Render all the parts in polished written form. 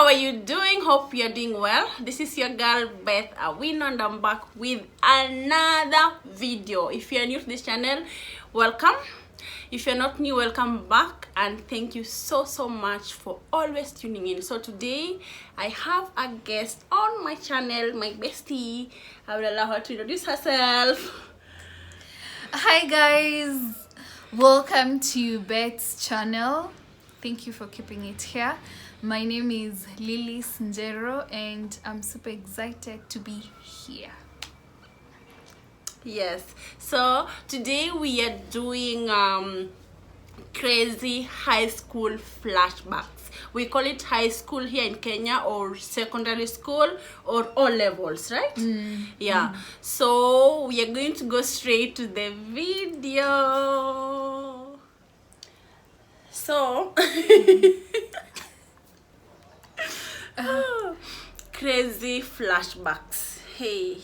are you doing? Hope you're doing well. This is your girl Beth Awino and I'm back with another video. If you're new to this channel, welcome. If you're not new, welcome back, and thank you so much for always tuning in. So today I have a guest on my channel, my bestie. I will allow her to introduce herself. Hi guys, welcome to Beth's channel. Thank you for keeping it here. My name is Lily Sinjero and I'm super excited to be here. Yes, so today we are doing crazy high school flashbacks. We call it high school here in Kenya, or secondary school, or all levels, right? Yeah. So we are going to go straight to the video. So crazy flashbacks. Hey.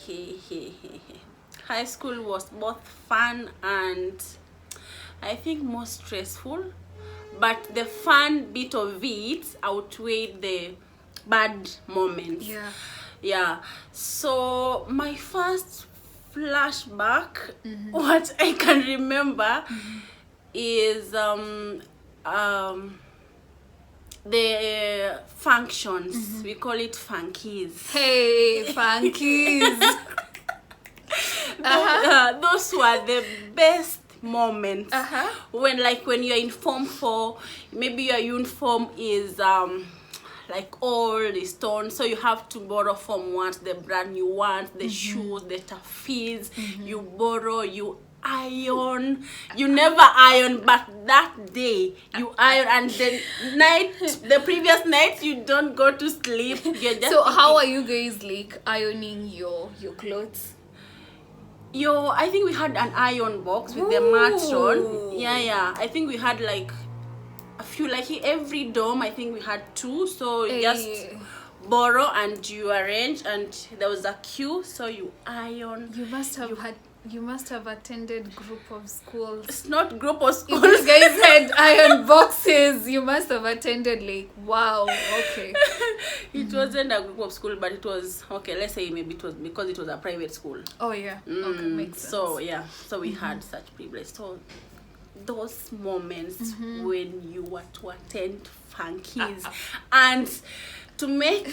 High school was both fun and I think more stressful, but the fun bit of it outweighed the bad moments. Yeah. So my first flashback, what I can remember is the functions. We call it funkies. Hey, funkies. Those were the best moments. When you're in form 4, maybe your uniform is like old, is torn, so you have to borrow from ones, the brand new ones, the shoes, the taffies. You borrow, you iron. You never iron, but that day you iron, and the previous night you don't go to sleep. You're just so how are you guys like ironing your clothes? I think we had an iron box with the matron. Yeah. I think we had like a few, like every dorm. I think we had 2. So you just borrow and you arrange, and there was a queue, so you iron. You must have attended group of schools. It's not group of schools. If you guys had iron boxes, you must have attended, like, wow, okay. It wasn't a group of school, but it was, okay, let's say maybe it was because it was a private school. Oh, yeah. Okay, makes sense. So, yeah, so we had such privilege. So, those moments when you were to attend funkies, and to make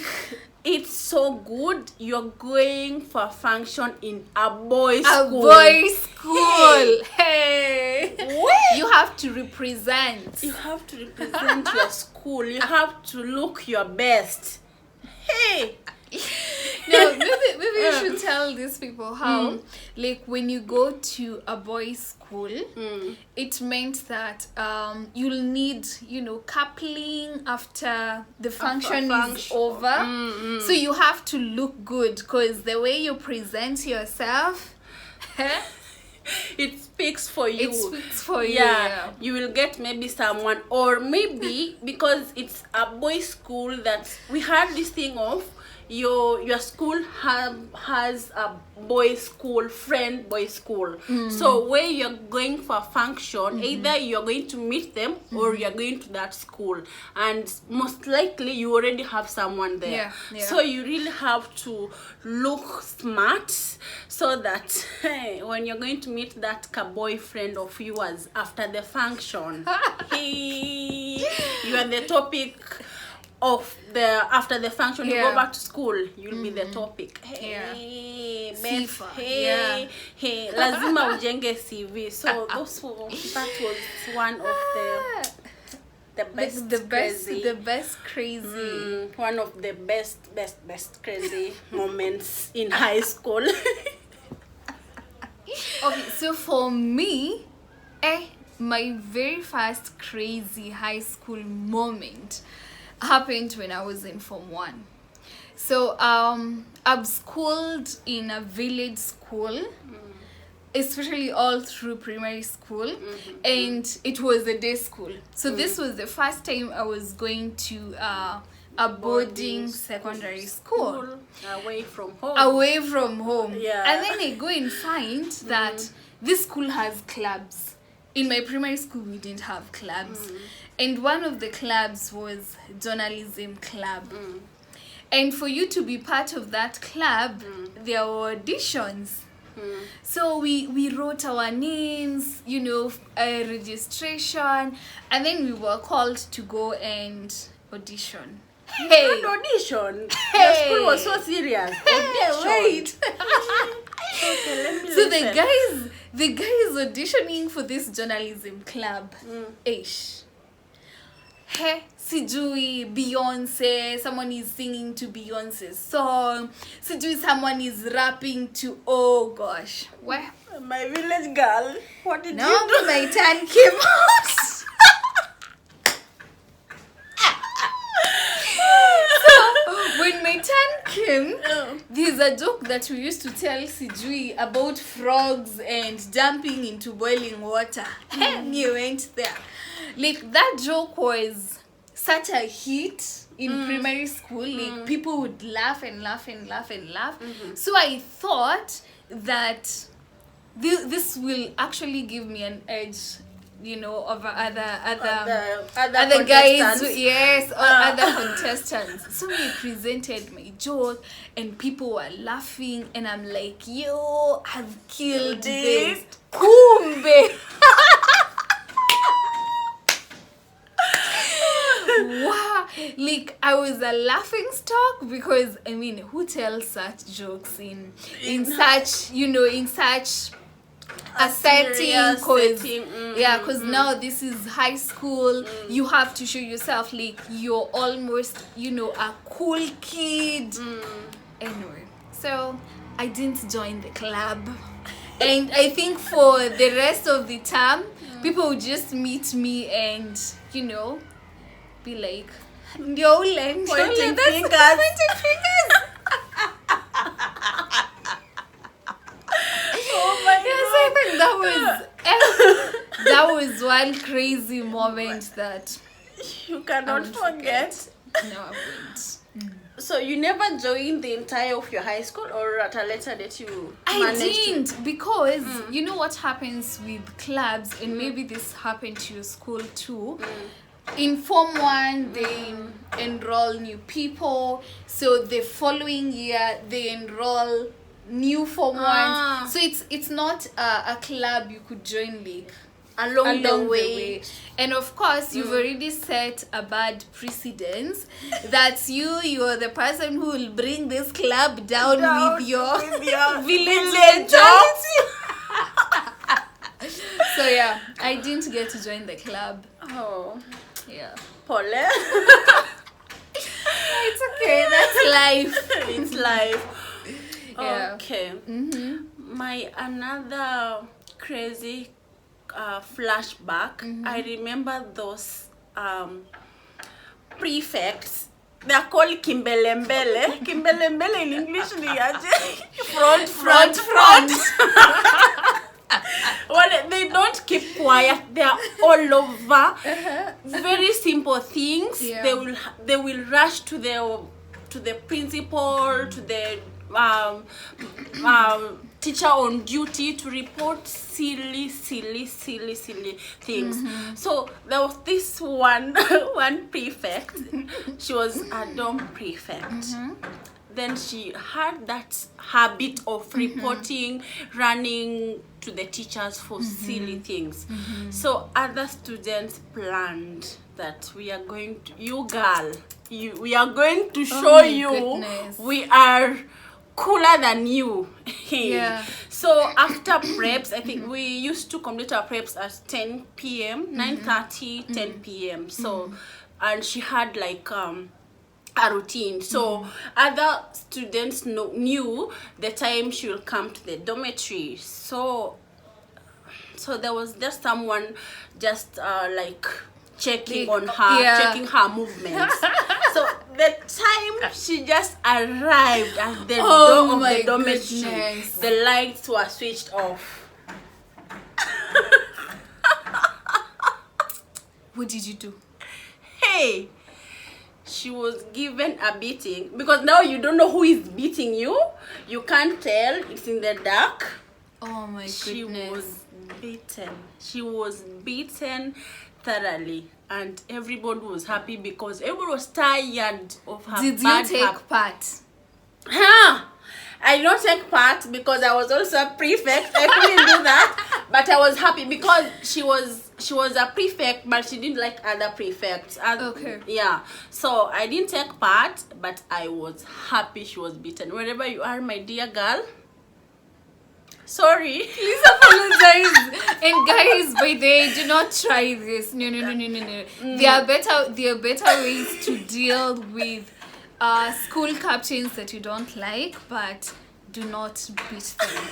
it so good, you're going for a function in a boys' school. A boys' school. Hey. You have to represent. You have to represent your school. You have to look your best. Hey. No, maybe you should tell these people how, like, when you go to a boys' school, it meant that you'll need, coupling after the function is over. So you have to look good, because the way you present yourself, it speaks for you. It speaks for you. Yeah. You will get maybe someone, or maybe because it's a boys' school, that we had this thing of your school has a boys' school, friend boys' school. So where you're going for a function, either you're going to meet them or you're going to that school, and most likely you already have someone there. So you really have to look smart, so that when you're going to meet that boyfriend of yours after the function, you are the topic of after the function. You go back to school, you'll be the topic. Hey, Beth, hey, lazima ujenge CV. So that was one of the best crazy one of the best crazy moments in high school. Okay, so for me, my very first crazy high school moment happened when I was in Form 1. So I've schooled in a village school, especially all through primary school, and it was a day school. So this was the first time I was going to a boarding secondary school. Away from home. Yeah. And then I go and find that this school has clubs. in my primary school we didn't have clubs, and one of the clubs was journalism club. And for you to be part of that club, there were auditions. So we wrote our names, you know, registration, and then we were called to go and audition. Hey, An audition. Hey. Your school was so serious. Audition. wait. Okay, let me So listen. the guys auditioning for this journalism club. Ish. Hey, sijui Beyonce, someone is singing to Beyonce's song. Sijui someone is rapping to, oh gosh. Where? My village girl. What did No, you do? my turn came out. When my turn came, there's a joke that we used to tell Sijui about frogs and jumping into boiling water. And you went there. Like, that joke was such a hit in primary school. Like, people would laugh and laugh and laugh and laugh. So I thought that this will actually give me an edge, you know, over other guys, yes, or other contestants. So we presented my joke and people were laughing, and I'm like, yo, I've killed this. Kumbe. Wow, like I was a laughing stock, because I mean, who tells such jokes in such, you know, in such a setting? Because now this is high school. You have to show yourself like you're almost, you know, a cool kid. Anyway, so I didn't join the club, and I think for the rest of the term, people would just meet me and, you know, be like, Ndioule, Pointing that's fingers. pointing fingers. Oh my Yes, I think that was one crazy moment that You cannot forget. no, I wouldn't. So you never joined the entire of your high school, or at a later date you I managed didn't, because you know what happens with clubs, and maybe this happened to your school too. In Form 1, they enroll new people, so the following year they enroll new Form 1. So it's not a club you could join like along the way. And of course, you've already set a bad precedence. That's you're the person who will bring this club down with your village jobs. So yeah, I didn't get to join the club. Oh, Yeah, Pole. it's okay. That's life. It's life. Yeah. Okay. My another crazy flashback. I remember those prefects. They are called kimbelembele. Kimbelembele in English ni aje? Front. Well, they don't keep quiet. They are all over. Very simple things. Yeah. They will rush to the principal, to the teacher on duty to report silly things. So there was this one prefect. She was a dorm prefect. Then she had that habit of reporting, running to the teachers for silly things. So other students planned that we are going to, we are going to show you goodness. we are cooler than you. Yeah. So after preps, I think we used to complete our preps at 10 p.m., 9:30, 10 p.m. So, and she had like a routine. So other students knew the time she will come to the dormitory. So there was just someone just like checking on her, checking her movements. So the time she just arrived at the door of the dormitory, the lights were switched off. What did you do? Hey, she was given a beating, because now you don't know who is beating you. You can't tell. It's in the dark. Oh my goodness. She was beaten. She was beaten thoroughly, and everybody was happy because everyone was tired of her. Did you take part? Huh? I don't take part because I was also a prefect. I couldn't do that, but I was happy because she was a prefect, but she didn't like other prefects. And Okay. yeah, so I didn't take part, but I was happy she was beaten. Wherever you are, my dear girl, sorry. Please apologize. And guys, by the way, do not try this. No. There are better ways to deal with school captains that you don't like, but do not beat them.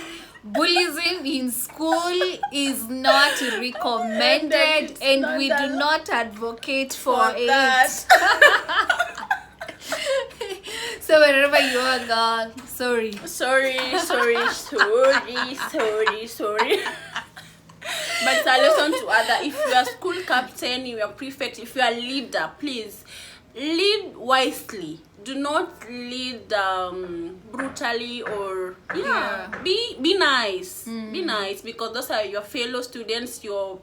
Bullying in school is not recommended, and we do not advocate for it. So wherever you are, girl, sorry. Sorry. But it's a lesson to other. If you are school captain, you are prefect, if you are leader, please lead wisely. Do not lead brutally, or be nice. Be nice, because those are your fellow students, your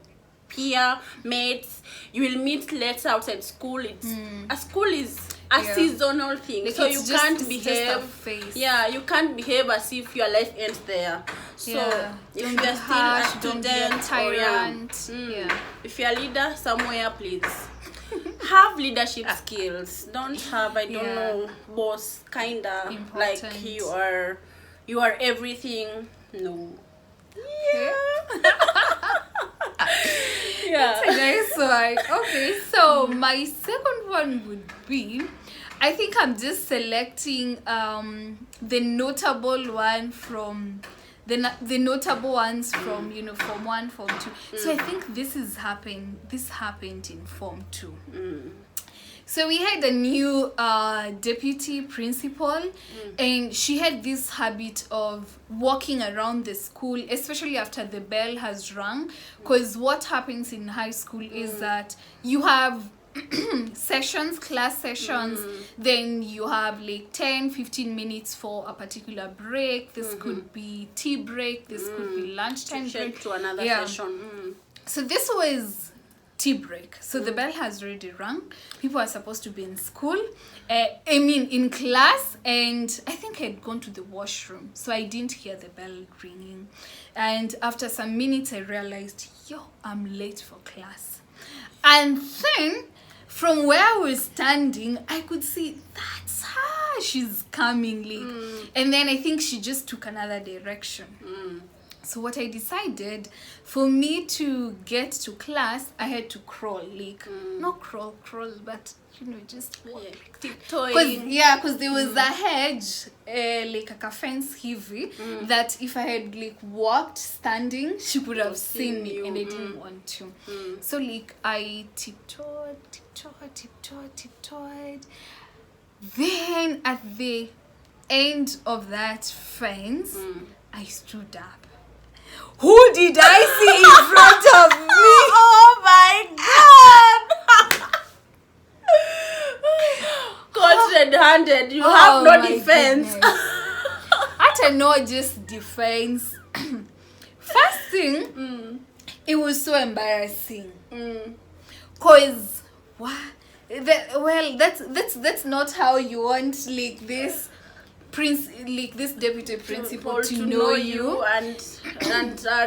peer mates. You will meet later outside school. A school is a seasonal thing, like, so you can't behave. You can't behave as if your life ends there. So if you are still a student, or if you are a leader somewhere, please have leadership skills. Don't have, I don't know, boss kinda like you are everything. No. That's a nice one. Okay, so my second one would be, I think I'm just selecting the notable one from the notable ones from Form 1, Form 2. So I think this happened in Form 2. So we had a new deputy principal, and she had this habit of walking around the school, especially after the bell has rung, because what happens in high school is that you have class sessions, then you have like 10-15 minutes for a particular break. This could be tea break, this could be lunchtime break to another session. So this was tea break. So the bell has already rung. People are supposed to be in school, in class, and I think I'd gone to the washroom, so I didn't hear the bell ringing. And after some minutes, I realized, I'm late for class. And then from where I was standing, I could see that's her. She's coming late. And then I think she just took another direction. So what I decided, for me to get to class, I had to crawl, not crawl, but just walk. Tiptoeing. Because there was a hedge, like a fence heavy, that if I had walked standing, she could have seen me, and I didn't want to. So I tiptoed. Then at the end of that fence, I stood up. Who did I see in front of me? Oh my God! Caught red-handed. You have no defense. At no just defense. First thing, it was so embarrassing. Cause that's not how you want this this deputy principal to know you, and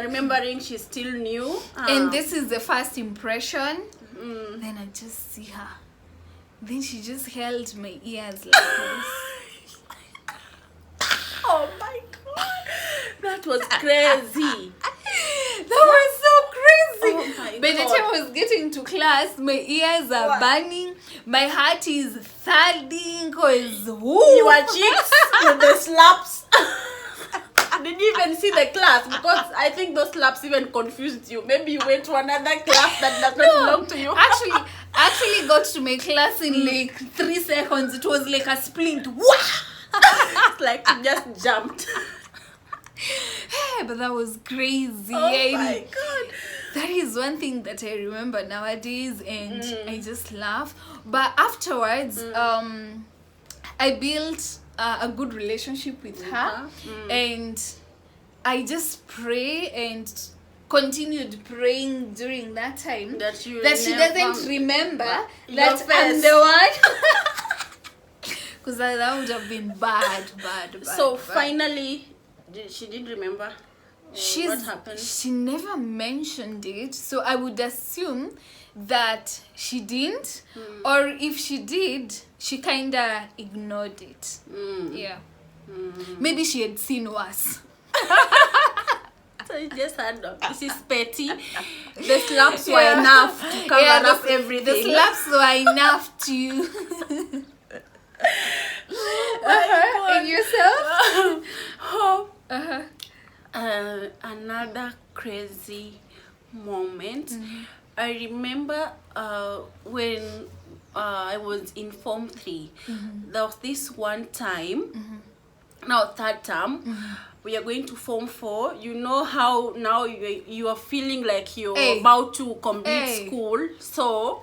remembering she's still new, and this is the first impression. Then I just see her. Then she just held my ears like this. Oh my God, that was crazy. That was so crazy. Oh my By the time I was getting to class, my ears are burning, my heart is thudding, because your cheeks with the slaps. Did you even see the class? Because I think those slaps even confused you. Maybe you went to another class that does not belong to you. Actually got to my class in 3 seconds. It was like a splint. It's like you just jumped. But that was crazy. Oh my God. That is one thing that I remember nowadays, and I just laugh. But afterwards, I built a good relationship with her, and I just pray, and continued praying during that time that she never doesn't remember your that I'm face. the one. Because that would have been bad. So bad. finally, she didn't remember. What happened? She never mentioned it, so I would assume that she didn't, or if she did, she kinda ignored it. Yeah. Maybe she had seen worse. So you just had this is petty. The slaps were enough to cover up everything. The slaps were enough to. And yourself? Another crazy moment. I remember when I was in Form 3. There was this one time, now third term, we are going to Form 4. You know how now you are feeling like you're about to complete school, so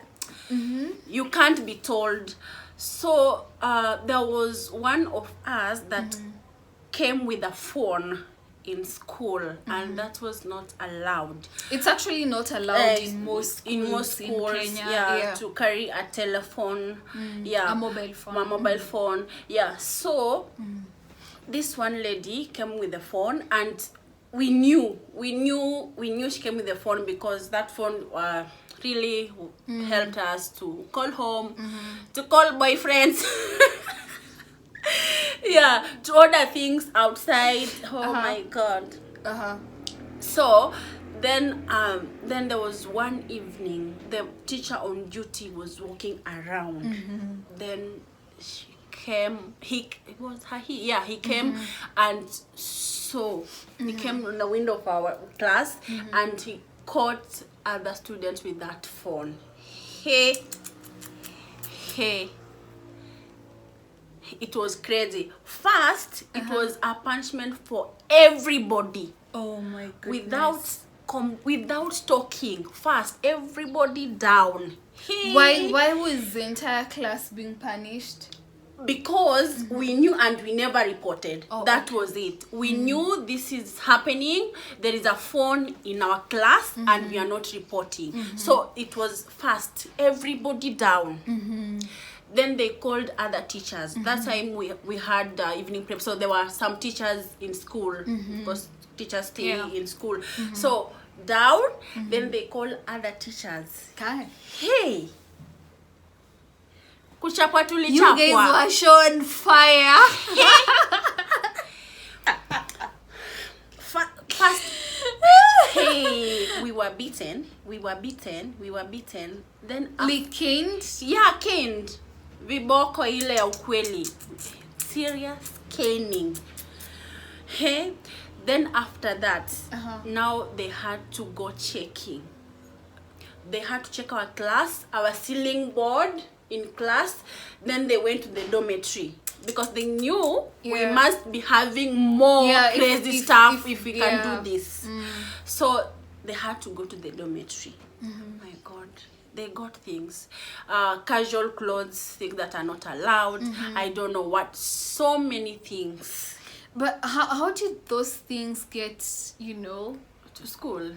you can't be told. So there was one of us that came with a phone in school, and that was not allowed. It's actually not allowed in most schools, in Kenya, yeah, to carry a telephone, a mobile phone. Yeah. So this one lady came with the phone, and we knew she came with the phone because that phone really helped us to call home, to call boyfriends. Yeah, to order things outside. Oh my god. So then there was one evening, the teacher on duty was walking around. Then she came, he came, and so he came on the window of our class, and he caught other students with that phone. Hey, it was crazy. First, it was a punishment for everybody. Oh my goodness. Without talking. First, everybody down. Hey. Why was the entire class being punished? Because we knew and we never reported. That was it. We knew this is happening. There is a phone in our class and we are not reporting. So it was first, everybody down. Then they called other teachers. That time we had evening prep, so there were some teachers in school because teachers stay in school. So down, then they called other teachers. God. Hey, kuchapwa tulichapwa. You guys were shown fire. First, hey, we were beaten. Then caned? Yeah, caned. Viboko ile ya ukweli. Serious caning. Hey, then after that, now they had to go checking. They had to check our class, our ceiling board in class. Then they went to the dormitory because they knew we must be having more crazy stuff if we can do this. So they had to go to the dormitory. My god, they got things, casual clothes, things that are not allowed. I don't know what, so many things. But how did those things get, to school?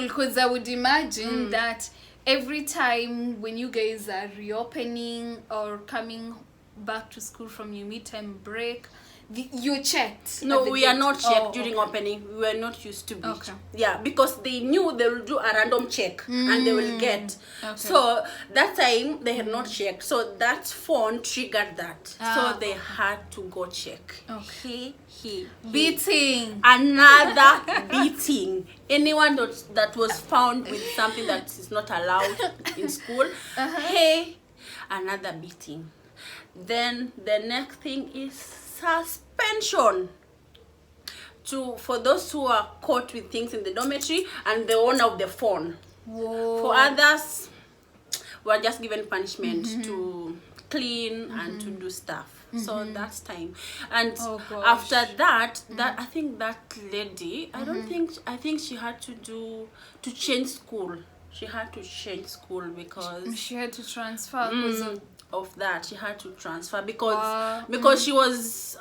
Because I would imagine that every time when you guys are reopening or coming back to school from your midterm break, you checked. No, we are not checked during opening. We were not used to be. Yeah, because they knew they will do a random check and they will get. So that time they had not checked. So that phone triggered that. So they had to go check. Beating. Another beating. Anyone that was found with something that is not allowed in school, hey, another beating. Then the next thing is suspension for those who are caught with things in the dormitory and the owner of the phone. For others, we're just given punishment to clean and to do stuff. So that's time. And after that, I think that lady, I think she had to change school. She had to change school because she had to transfer because of that, she had to transfer because she was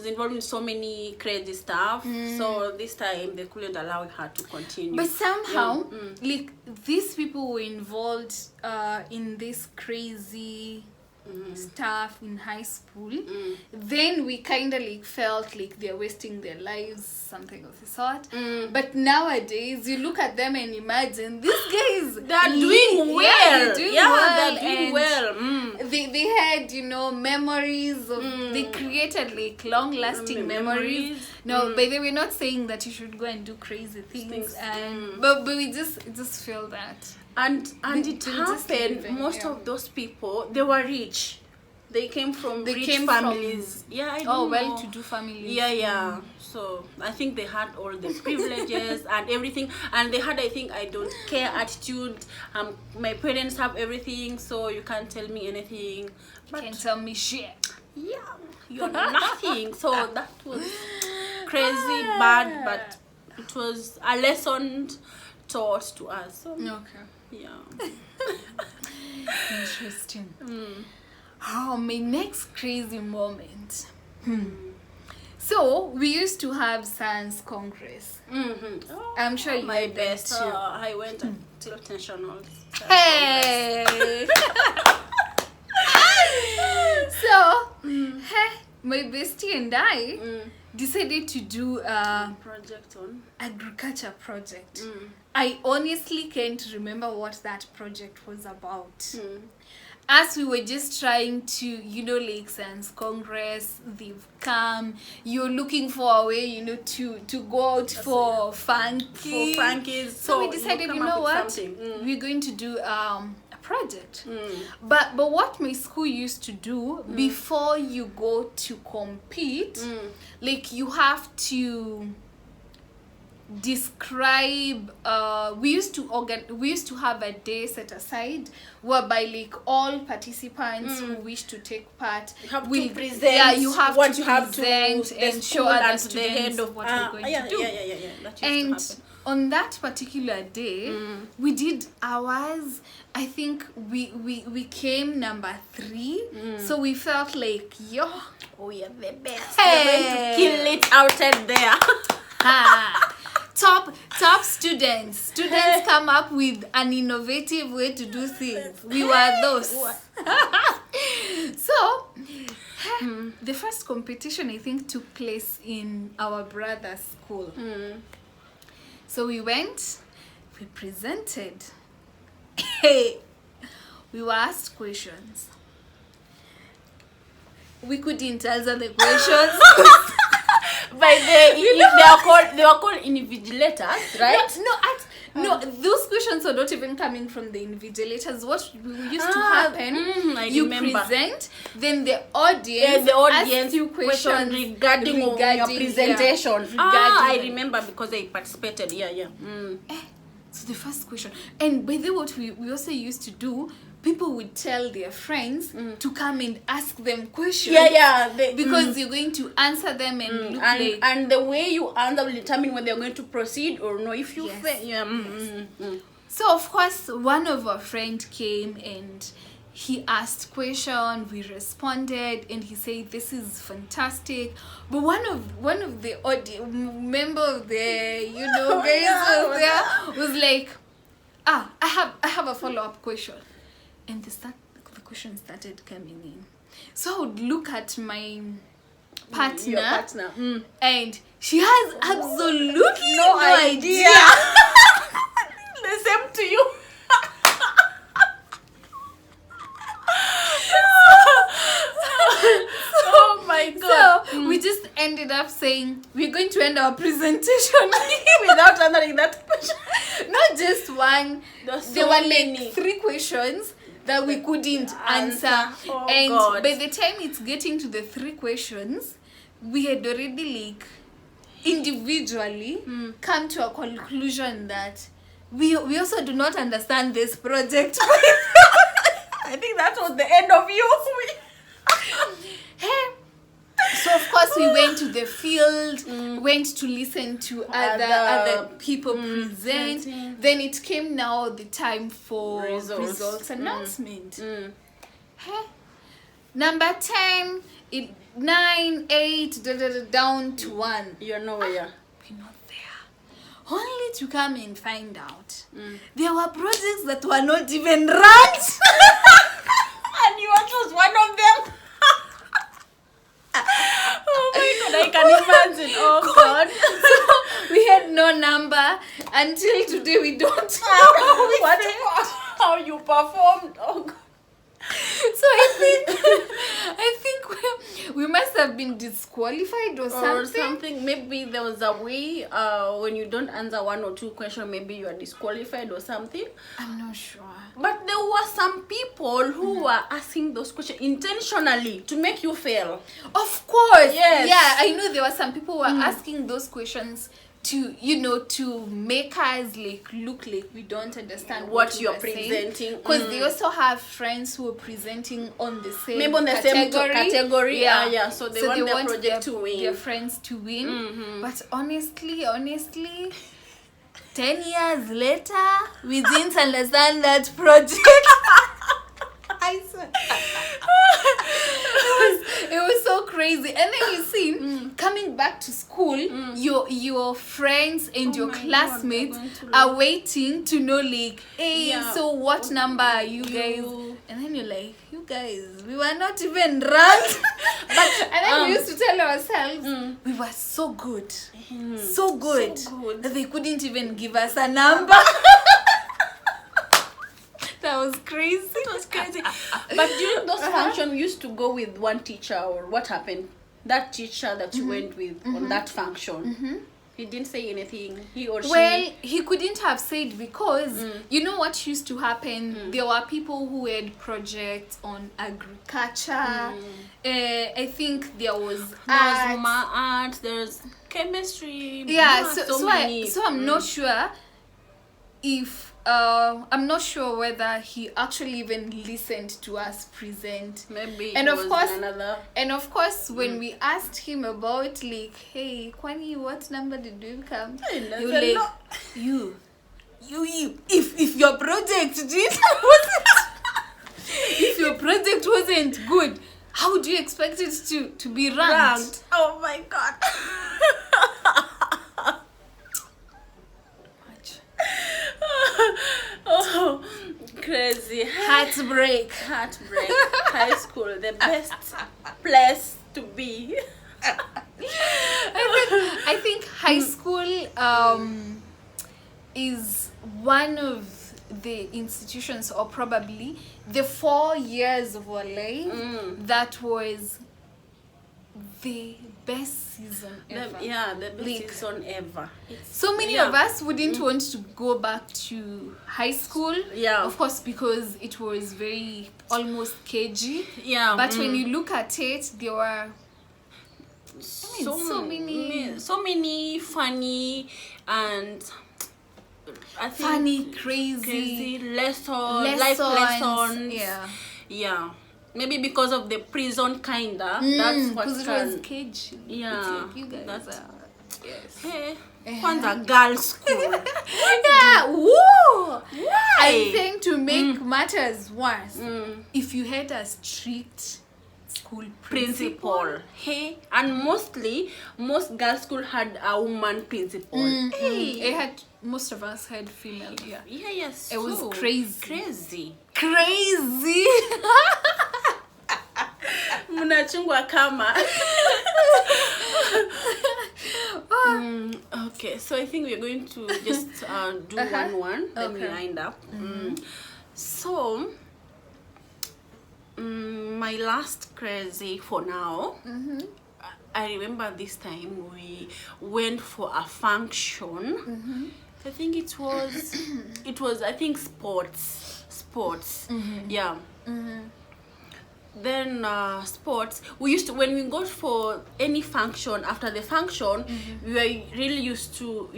involved in so many crazy stuff. So this time they couldn't allow her to continue. But somehow, like, these people were involved in this crazy stuff in high school. Then we kind of like felt like they're wasting their lives, something of the sort. But nowadays you look at them and imagine these guys, they're doing well. They're doing well. They had, you know, memories of, they created like long lasting memories. No, by the way, we're not saying that you should go and do crazy things, and but we just feel that. And it happened, most of those people, they were rich. They came from rich families. Well-to-do families. So I think they had all the privileges and everything, and they had, I think, I don't care attitude. My parents have everything, so you can't tell me anything. But you can't tell me shit. Yeah, you're nothing. So that was crazy, bad, but it was a lesson taught to us. So, okay. Yeah. Interesting. Oh, my next crazy moment. So we used to have science congress. I'm sure you my did best. too. I went until nationals. Hey. So, my bestie and I decided to do a project on agriculture project. I honestly can't remember what that project was about. As we were just trying to, you know, like science congress, they've come, you're looking for a way, you know, to go out for funkies. So we decided, you know what, we're going to do a project. But what my school used to do, before you go to compete, like, you have to describe, we used to have a day set aside whereby like all participants who wish to take part will present you have what to you have to and show other students the head of what we're going to do. That used And to happen. on that particular day, we did ours. I think we came number 3, so we felt like, yo, we are the best. We're going to kill it outside there. Top students come up with an innovative way to do things. We were those. So the first competition, I think, took place in our brother's school. So we went, we presented. We were asked questions. We couldn't answer the questions. By they were called invigilators, right? No, those questions were not even coming from the invigilators. What used to happen, you remember. Present, then the audience asks you questions regarding your presentation. I remember because I participated. So the first question, and by the way, what we also used to do, people would tell their friends to come and ask them questions. Because you're going to answer them and look like... And the way you answer will determine whether you're going to proceed or no. If you So, of course, one of our friends came and he asked question, we responded, and he said, this is fantastic. But one of the audience, member of the, you know, guys there was like, I have a follow-up question. And the question started coming in. So I would look at my partner, and she has absolutely no idea. The same to you. Oh my God. So we just ended up saying, we're going to end our presentation without answering that question. Not just one. There were like 3 questions that we couldn't answer. God. By the time it's getting to the 3 questions, we had already like individually come to a conclusion that we also do not understand this project. I think that was the end of you. So of course we went to the field, went to listen to other people present. Then it came now the time for results announcement. Hey, number 10, 9, 8, down to 1. You're nowhere. We're not there. Only to come and find out there were projects that were not even ranked. And you was one of them. Oh my God, I can imagine. Oh God. So we had no number until today. We don't know how you performed. Oh God. So I think we must have been disqualified or something. Maybe there was a way when you don't answer 1 or 2 questions, maybe you are disqualified or something. I'm not sure. But there were some people who were asking those questions intentionally to make you fail. Of course. Yes. Yeah, I know there were some people who were asking those questions to, you know, to make us like look like we don't understand what you're presenting. Because they also have friends who are presenting on the same maybe on the same category. Yeah. So they want their project to win. Their friends to win. But honestly, 10 years later, we didn't understand that project. I swear. It was so crazy. And then you see, coming back to school, your friends and your classmates are waiting to know, like, hey, so what number are you guys? And then you're like, you guys, we were not even ranked. And then we used to tell ourselves, we were so good. So good. That they couldn't even give us a number. That was crazy. It was crazy. But during those functions, we used to go with one teacher, or what happened? That teacher that you went with on that function, he didn't say anything. He or she. Well, he couldn't have said because you know what used to happen. There were people who had projects on agriculture. I think there was art. There's chemistry. Yeah. So I'm not sure if. I'm not sure whether he actually even listened to us present. Maybe. And of course, when we asked him about, like, hey, Kwani, what number did you come? You like, you. If your project if your project wasn't good, how would you expect it to be ranked? Oh my God. Oh, crazy. Heartbreak. High school, the best place to be. I think high school is one of the institutions, or probably the 4 years of our life that was the best season ever. The best season ever. So many of us wouldn't want to go back to high school. Yeah. Of course, because it was very almost cagey. Yeah. But when you look at it, there were so many funny and crazy life lessons. Yeah. Maybe because of the prison kinda. That's what because it was cagey. Yeah. Like you guys are. Yes. Hey. Kwanza girls' school. Yeah. Woo. Why? I think to make matters worse, if you had a strict school principal. Hey, and most girls' school had a woman principal. Hey. Most of us had female. Yeah. Yes. It was crazy. Mnachungwa kama. Okay, so I think we're going to just do one. Then we wind up. So my last crazy for now. I remember this time we went for a function. I think it was I think sports. Yeah. Then sports, we used to, when we go for any function, after the function we were really used to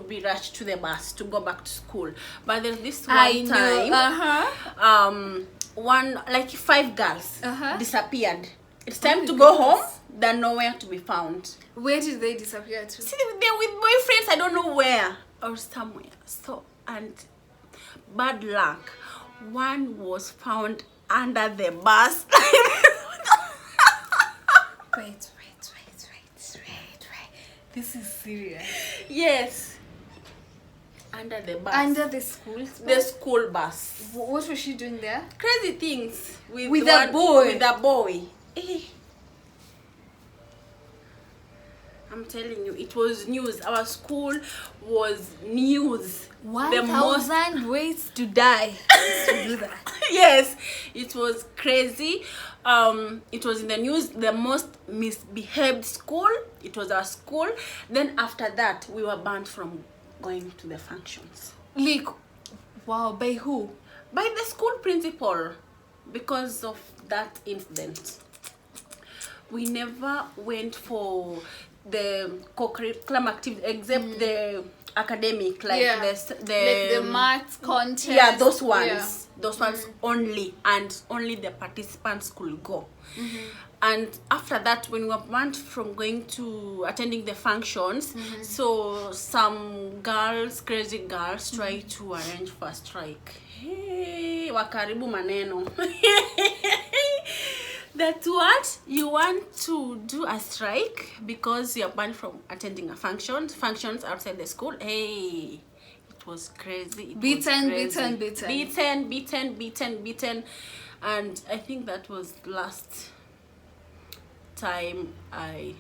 be rushed to the bus to go back to school. But there's this one time one like 5 girls disappeared. It's time to go home. They're nowhere to be found. Where did they disappear to? See, they're with boyfriends, I don't know where, or somewhere. So, and bad luck, one was found under the bus. Wait. This is serious. Yes. Under the bus. Under the school? The school bus. What was she doing there? Crazy things With a boy. With a boy. I'm telling you, it was news. Our school was news. 1,000 ways to die. To do that. Yes, it was crazy. It was in the news. The most misbehaved school. It was our school. Then after that, we were banned from going to the functions. Like, wow, by who? By the school principal, because of that incident. We never went for the co-curriculum activity except the academic, like the maths contest. Yeah, those ones. Those ones only, and only the participants could go. And after that, when we were banned from going to attending the functions, so some girls, crazy girls, tried to arrange for a strike. Hey, wakaribu maneno. That's what you want to do, a strike because you're banned from attending a functions outside the school. Hey, it was crazy. Beaten. And I think that was last time I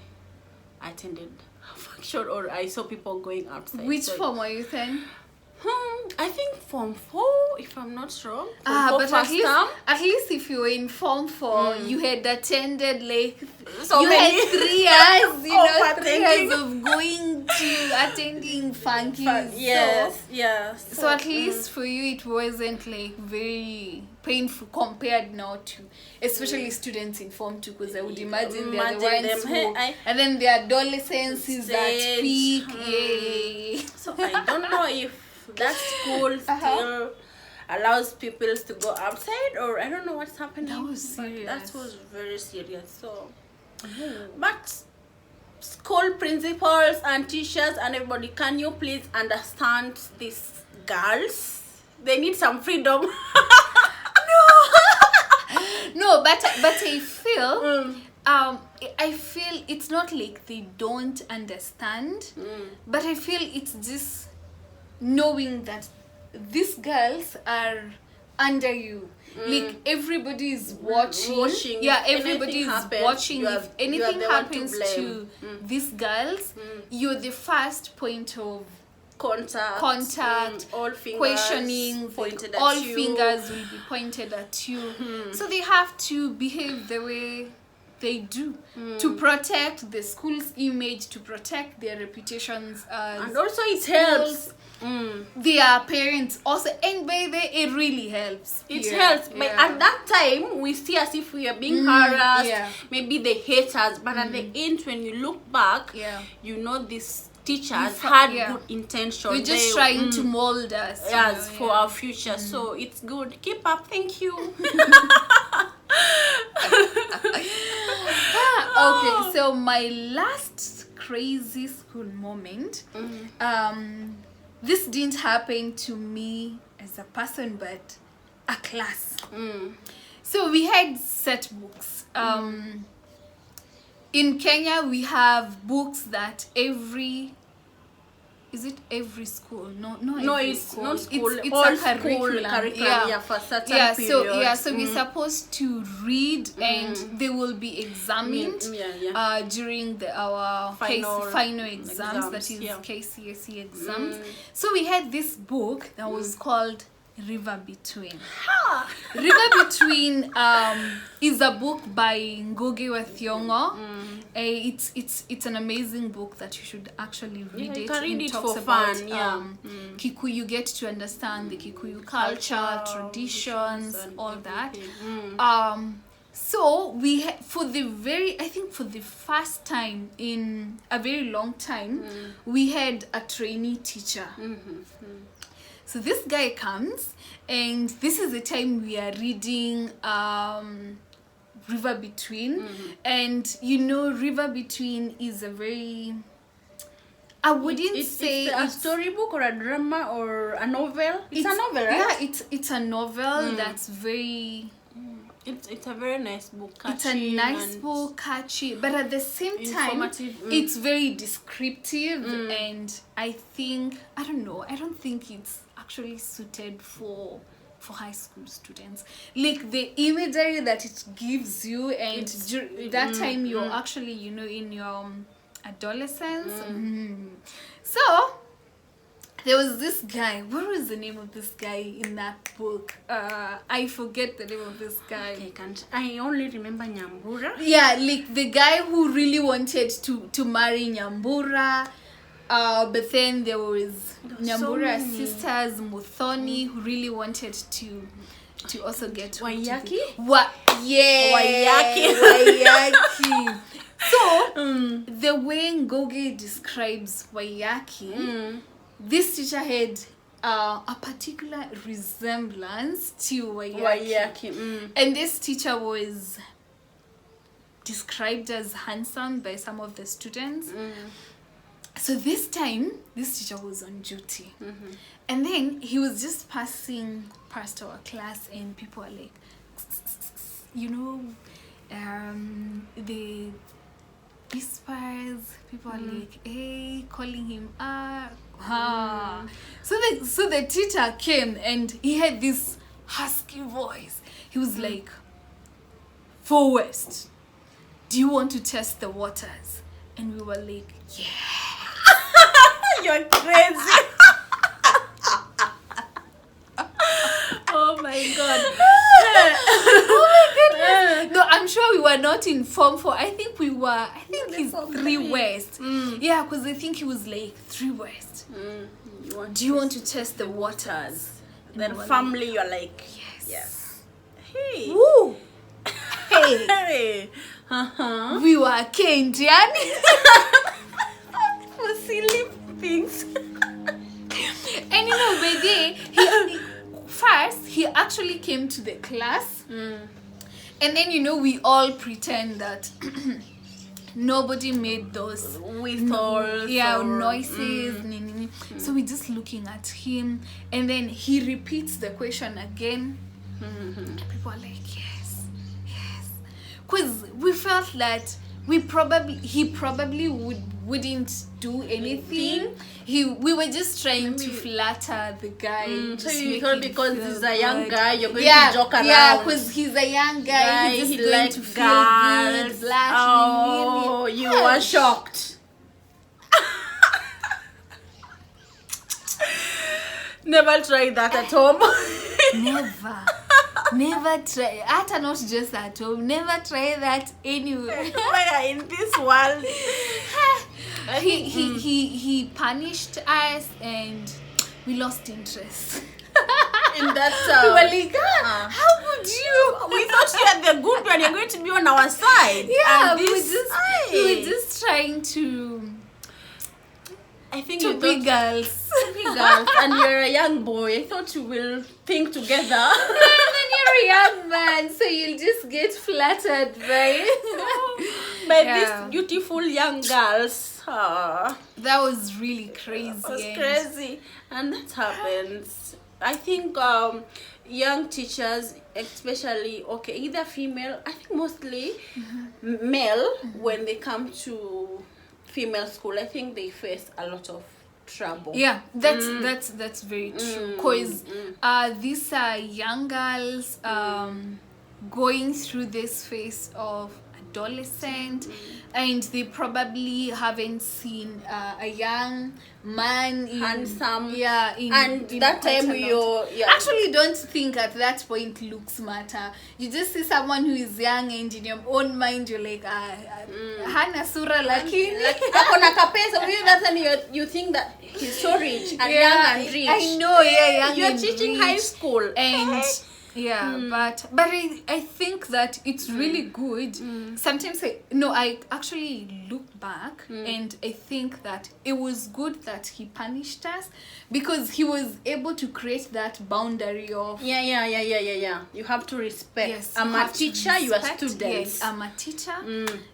attended a function or I saw people going outside. Which form were you in? I think Form 4, if I'm not wrong. But at least if you were in Form 4, you had attended like so you many had 3 years, you know, 3 attending. years of going to attending funkies. Yes. So at least for you, it wasn't like very painful compared now to, especially students in Form 2, because I would imagine they're the ones who, and then the adolescence is at peak. Yay. So I don't know if that school still allows people to go outside, or I don't know what's happening. That was serious. That was very serious. So, but school principals and teachers and everybody, can you please understand these girls? They need some freedom. No, but I feel I feel it's not like they don't understand, but I feel it's just knowing that these girls are under you. Like everybody is watching. Yeah, everybody is watching. If anything happens to these girls, you're the first point of contact, all fingers questioning, pointed all at you. fingers will be pointed at you. So they have to behave the way they do to protect the school's image, to protect their reputations as and also it helps their parents also, and by the way, it really helps. But at that time we see as if we are being harassed. Maybe they hate us, but at the end when you look back, you know these teachers had good intention. We're just trying to mold us for our future. So it's good. Keep up. Thank you. Okay, so my last crazy school moment, this didn't happen to me as a person, but a class. So we had set books. In Kenya, we have books that every school? No, it's school. not school. It's all a curriculum. For certain periods. So we're supposed to read, and they will be examined during our final exams, that is KCSE exams. So we had this book that was called River Between. River Between is a book by Ngugi wa Thiong'o. It's an amazing book that you should actually read. You it. can read It it talks for about fun. Kikuyu. You get to understand the Kikuyu culture, traditions, all that. So we for the first time in a very long time, we had a trainee teacher. So this guy comes, and this is the time we are reading River Between. And you know, River Between is a very, I wouldn't say it's a storybook or a drama or a novel. It's a novel, right? Yeah, it's a novel that's very It's a very nice book. It's a nice book, catchy, but at the same time, it's very descriptive, and I don't think it's actually suited for high school students. Like the imagery that it gives you, and that time you're actually, you know, in your adolescence. So there was this guy. What was the name of this guy in that book? I forget the name of this guy. I only remember Nyambura. Yeah, like the guy who really wanted to marry Nyambura. But then there was Nyambura's sisters, Muthoni, who really wanted to also get Wayaki. Wayaki. So the way Ngoge describes Wayaki, this teacher had a particular resemblance to Wayaki. And this teacher was described as handsome by some of the students. So this time, this teacher was on duty. And then he was just passing past our class, and people are like, you know, the whispers, people are like, hey, calling him up. So the teacher came, and he had this husky voice. He was like, "For West, do you want to test the waters?" And we were like, yeah. You're crazy. Oh my god. Oh my goodness. No, I'm sure we were not in Form 4. I think he's 3 West. Yeah, because I think he was like 3 West. Do you want to test the waters? Then family, like, you're like, yes. Hey. Woo. Hey. Hey. We were Kenyan. For silly things. And you know, by day, he actually came to the class. And then, you know, we all pretend that nobody made those whistles, noises. So we're just looking at him, and then he repeats the question again. And people are like, yes. Because we felt that he probably wouldn't do anything. We were just trying to flatter the guy. So you thought because he's a young guy, you're going to joke around. Yeah, because he's a young guy. He's just going to feel good, blushing. Oh, you were shocked. Never try that at home. Never try. Ata not just at home. Never try that anywhere. In this world. He punished us, and we lost interest. In that we were like, how would you? We thought you had the good one. You're going to be on our side. Yeah, we were just trying to. I think to be girls. And you're a young boy. I thought you will think together. And then you're a young man, so you'll just get flattered by these beautiful young girls. That was really crazy. It was crazy. And that happens. I think young teachers, especially, either female, I think mostly male, when they come to female school, I think they face a lot of trouble. Yeah, that's very true. Because these are young girls going through this phase of adolescent, and they probably haven't seen a young man handsome. In that time you actually don't think at that point looks matter. You just see someone who is young, and in your own mind you're like, hana sura lakini akona kapesa. That's when you think that he's so rich and young and rich. I know, young. You're teaching high school, and but I think that it's really good. Sometimes I actually look back and I think that it was good that he punished us, because he was able to create that boundary of you have to respect. Yes, I'm a teacher, you are students. Yes, I'm a teacher,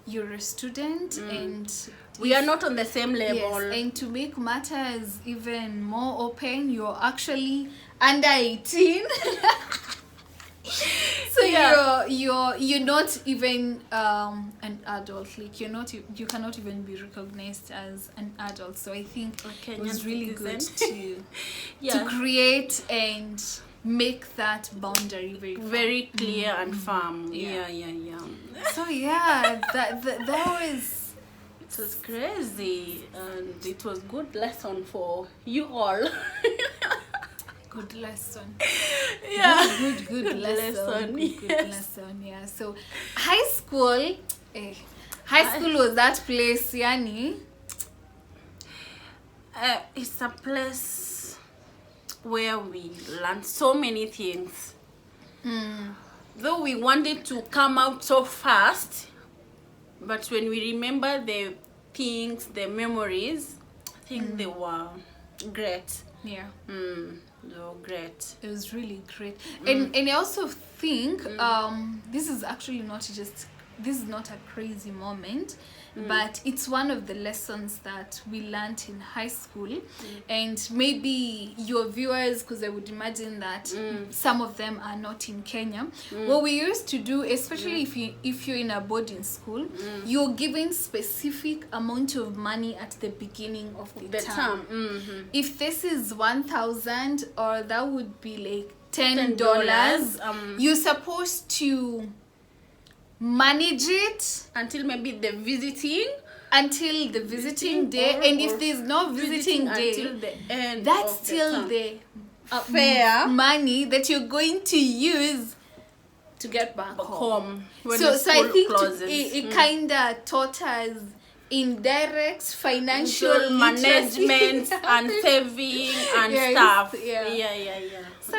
you're a student, and we are not on the same level. Yes, and to make matters even more open, you're actually under 18. So you're you're not even an adult. Like you cannot even be recognized as an adult. So I think it was really good to to create and make that boundary very clear and firm. Yeah. So yeah, that was. It was crazy, and it was good lesson for you all. Good lesson. Yeah. Good lesson. Good lesson. Yeah. So high school was that place, Yani. It's a place where we learned so many things. Though we wanted to come out so fast, but when we remember the things, the memories, I think they were great. Yeah. They were great. It was really great. And I also think this is actually this is not a crazy moment, but it's one of the lessons that we learned in high school. And maybe your viewers, because I would imagine that some of them are not in Kenya, what we used to do, especially if you're in a boarding school, you're given specific amount of money at the beginning of the term. If this is 1,000, or that would be like $10, you're supposed to manage it until maybe the visiting day, and if there's no visiting day until the end, that's of still the the fair money that you're going to use to get back home. So I think it kind of taught us indirect financial management and saving and stuff. So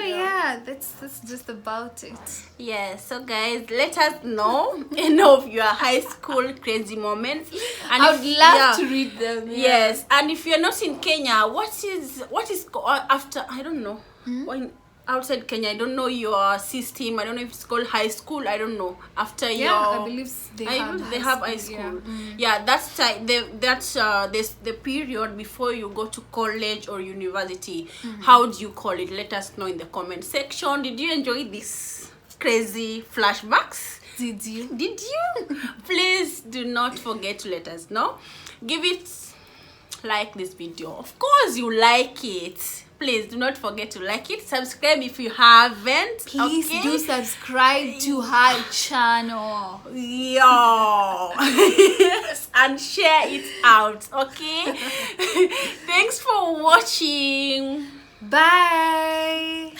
that's just about it. Yeah, so guys, let us know any of your high school crazy moments, and I would love to read them. Yes, and if you're not in Kenya, what is after, I don't know, outside Kenya, I don't know your system, I don't know if it's called high school, I don't know, after I believe they have high school. That's the period before you go to college or university. How do you call it? Let us know in the comment section. Did you enjoy this crazy flashbacks? Did you? Please do not forget to let us know. Give it like this video, of course you like it. Please do not forget to like it. Subscribe if you haven't. Please do subscribe to her channel. And share it out. Okay. Thanks for watching. Bye.